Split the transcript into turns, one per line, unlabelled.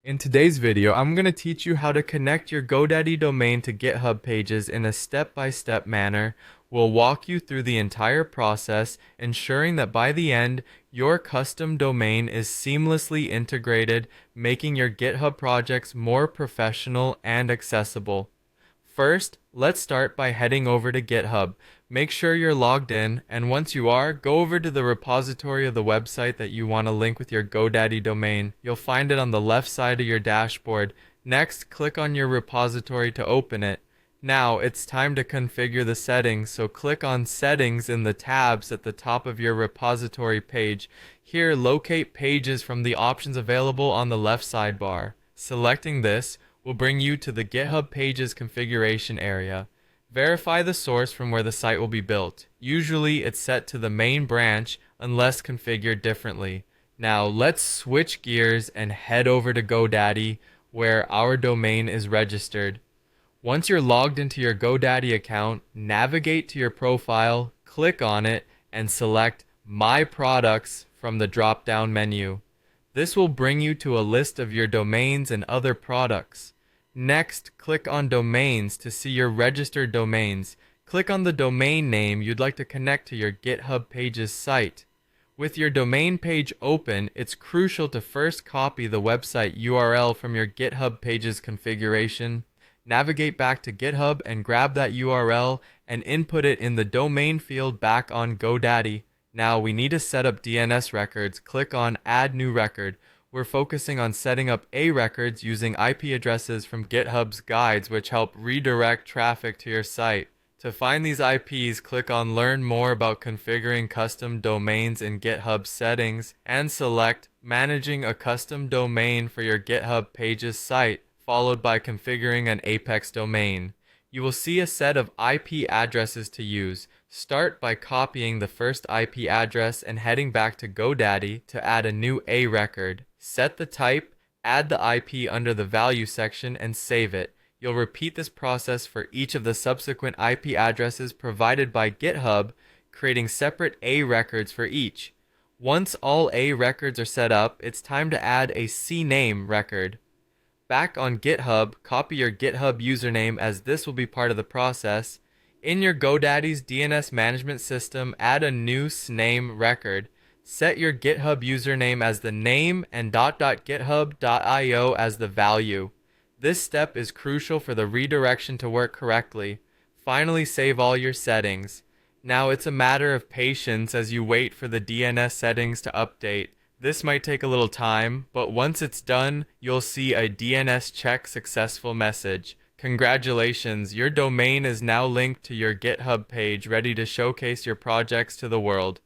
In today's video, I'm going to teach you how to connect your GoDaddy domain to GitHub Pages in a step-by-step manner. We'll walk you through the entire process, ensuring that by the end, your custom domain is seamlessly integrated, making your GitHub projects more professional and accessible. First, let's start by heading over to GitHub. Make sure you're logged in, and once you are, go over to the repository of the website that you want to link with your GoDaddy domain. You'll find it on the left side of your dashboard. Next, click on your repository to open it. Now, it's time to configure the settings, so click on Settings in the tabs at the top of your repository page. Here, locate Pages from the options available on the left sidebar. Selecting this will bring you to the GitHub Pages configuration area. Verify the source from where the site will be built. Usually it's set to the main branch unless configured differently. Now let's switch gears and head over to GoDaddy where our domain is registered. Once you're logged into your GoDaddy account, navigate to your profile, click on it, and select My Products from the drop-down menu. This will bring you to a list of your domains and other products. Next, click on Domains to see your registered domains. Click on the domain name you'd like to connect to your GitHub Pages site. With your domain page open, it's crucial to first copy the website URL from your GitHub Pages configuration. Navigate back to GitHub and grab that URL and input it in the domain field back on GoDaddy. Now we need to set up DNS records. Click on Add New Record. We're focusing on setting up A records using IP addresses from GitHub's guides, which help redirect traffic to your site. To find these IPs, click on Learn More about configuring custom domains in GitHub settings and select Managing a custom domain for your GitHub Pages site, followed by configuring an Apex domain. You will see a set of IP addresses to use. Start by copying the first IP address and heading back to GoDaddy to add a new A record. Set the type, add the IP under the value section, and save it. You'll repeat this process for each of the subsequent IP addresses provided by GitHub, creating separate A records for each. Once all A records are set up, it's time to add a CNAME record. Back on GitHub, copy your GitHub username as this will be part of the process. In your GoDaddy's DNS management system, add a new SNAME record. Set your GitHub username as the name and .github.io as the value. This step is crucial for the redirection to work correctly. Finally, save all your settings. Now it's a matter of patience as you wait for the DNS settings to update. This might take a little time, but once it's done, you'll see a DNS check successful message. Congratulations, your domain is now linked to your GitHub page, ready to showcase your projects to the world.